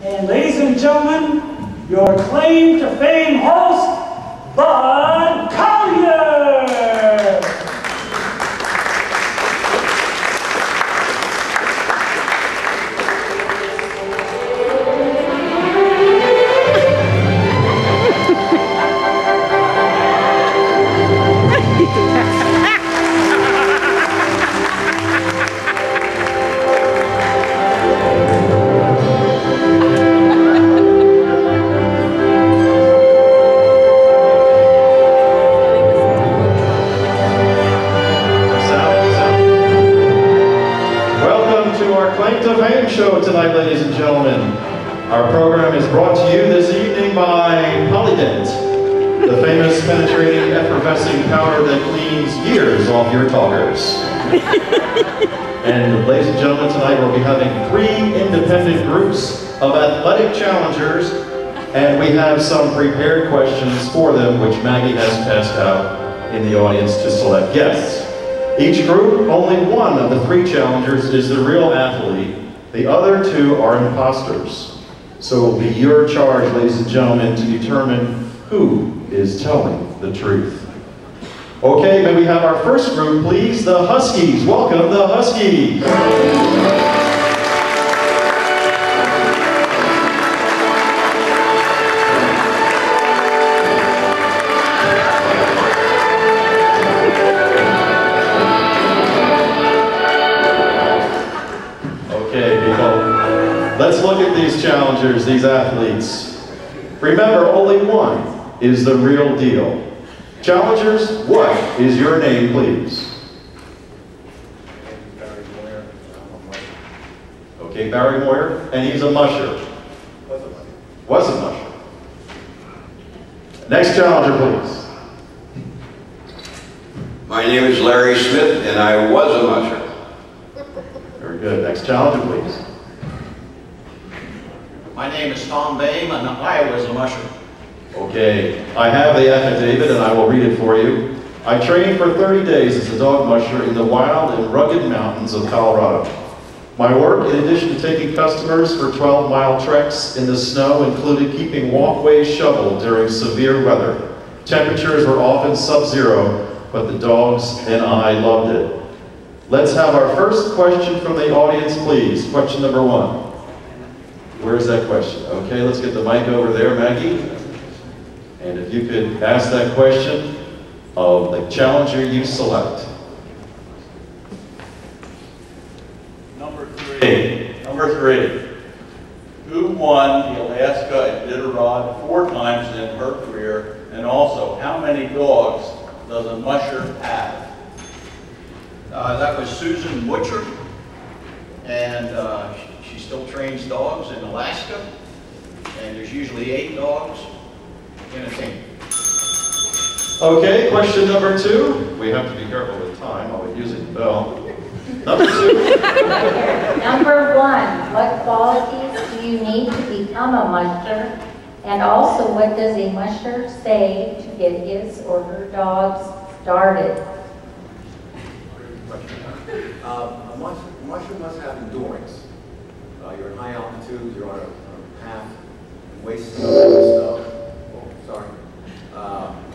And ladies and gentlemen, your claim to fame host, Bud Collier! Show tonight, ladies and gentlemen. Our program is brought to you this evening by Polydent, the famous penetrating effervescing powder that cleans years off your talkers. And ladies and gentlemen, tonight we'll be having 3 independent groups of athletic challengers, and we have some prepared questions for them, which Maggie has passed out in the audience to select guests. Each group, only one of the 3 challengers is the real athlete. The other 2 are imposters. So it will be your charge, ladies and gentlemen, to determine who is telling the truth. Okay, may we have our first group, please, the Huskies. Welcome, the Huskies. Let's look at these challengers, these athletes. Remember, only one is the real deal. Challengers, what is your name, please? Okay, Barry Moyer, and he's a musher. Was a musher. Next challenger, please. My name is Larry Smith, and I was a musher. Very good. Next challenger, please. My name is Tom Boehm, and I was a musher. Okay, I have the affidavit and I will read it for you. I trained for 30 days as a dog musher in the wild and rugged mountains of Colorado. My work, in addition to taking customers for 12-mile treks in the snow, included keeping walkways shoveled during severe weather. Temperatures were often sub-zero, but the dogs and I loved it. Let's have our first question from the audience, please. Question number 1. Where's that question? Okay, let's get the mic over there, Maggie. And if you could ask that question of the challenger you select. Number 3. Number 3. Who won the Alaska Iditarod 4 times in her career? And also, how many dogs does a musher have? That was Susan Butcher, and she still trains dogs in Alaska, and there's usually 8 dogs in a team. Okay, question number 2. We have to be careful with time while we're using the bell. Number 2. Number 1, what qualities do you need to become a musher? And also, what does a musher say to get his or her dogs started? A musher must have endurance. You're in high altitude, you're on a path, wasting stuff. Oh, sorry.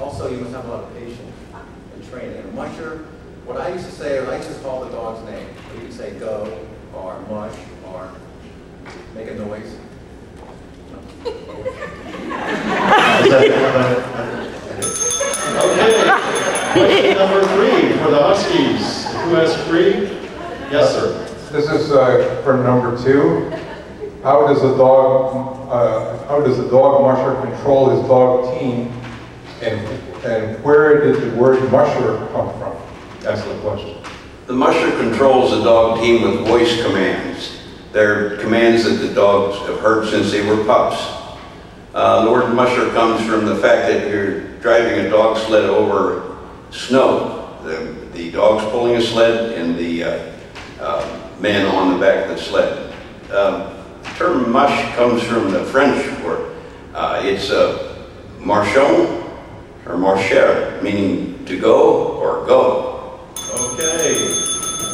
Also, you must have a lot of patience and training. And a musher, what I used to say, I used to call the dog's name. You can say go, or mush, or make a noise. Okay. Question number 3 for the Huskies. Who has 3? Yes, sir. This is for number 2. How does a dog musher control his dog team, and where did the word musher come from? Excellent question. The musher controls the dog team with voice commands. They're commands that the dogs have heard since they were pups. The word musher comes from the fact that you're driving a dog sled over snow. The dog's pulling a sled and the man on the back of the sled. The term mush comes from the French word. It's marchon or marcher, meaning to go or go. Okay,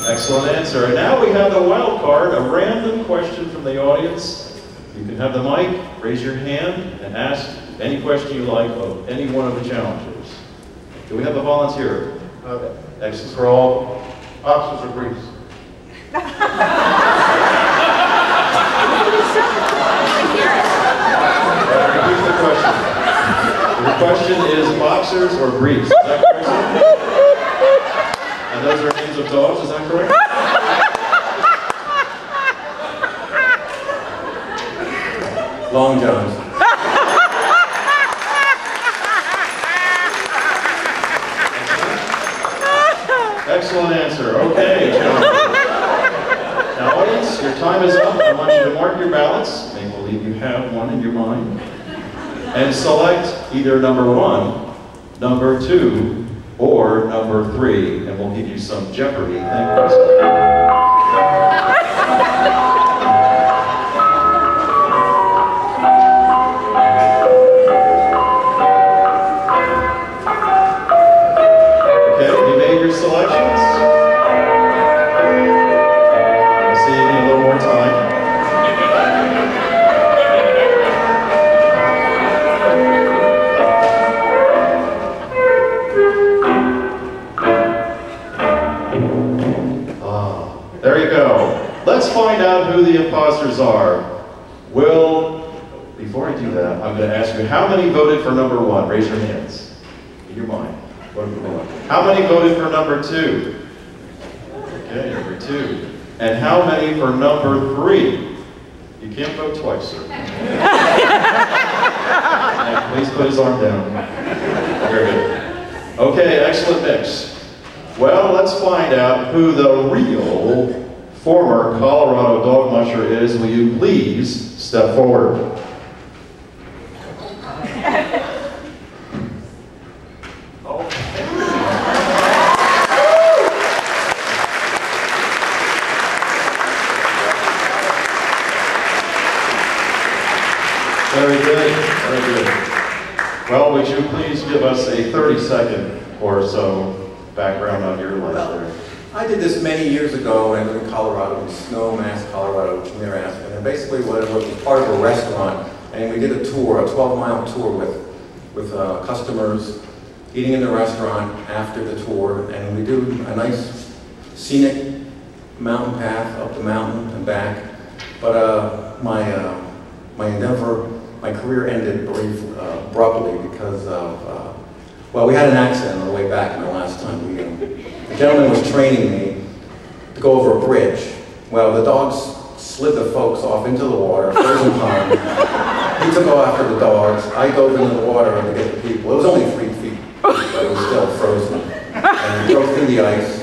excellent answer. And now we have the wild card, a random question from the audience. You can have the mic, raise your hand, and ask any question you like of any one of the challengers. Do we have a volunteer? Excellent. For all officers or briefs? Repeat the question. The question is boxers or briefs. Is that correct, sir? And those are names of dogs, is that correct? Long Johns. Excellent answer. Okay, gentlemen. Now, audience, your time is up. I want you to mark your ballots. Make believe you have one in your mind. And select either number 1, number 2, or number 3. And we'll give you some Jeopardy. Thank you. Selections. I'll see you in a little more time. There you go. Let's find out who the imposters are. Before I do that, I'm going to ask you, how many voted for number 1? Raise your hands. In your mind. How many voted for number 2? Okay, number 2. And how many for number 3? You can't vote twice, sir. And please put his arm down. Very good. Okay, excellent mix. Well, let's find out who the real former Colorado dog musher is. Will you please step forward? Very good, very good. Well, would you please give us a 30-second or so background on your life there? I did this many years ago when I lived in Colorado, in Snowmass, Colorado, near Aspen. And basically what it was part of a restaurant, and we did a tour, a 12-mile tour with customers eating in the restaurant after the tour. And we do a nice scenic mountain path up the mountain and back. But my career ended abruptly because of, well, we had an accident on the way back the last time. The gentleman was training me to go over a bridge. Well, the dogs slid the folks off into the water, frozen pond. He took off after the dogs. I dove into the water to get the people. It was only 3 feet, but it was still frozen. And we drove through the ice,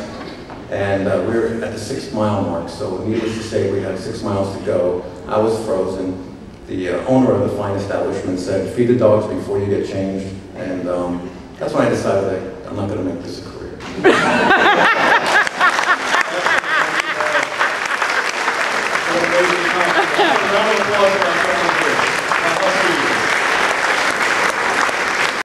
and we were at the 6-mile mark. So needless to say, we had 6 miles to go. I was frozen. The owner of the fine establishment said, feed the dogs before you get changed. And that's when I decided that I'm not going to make this a career.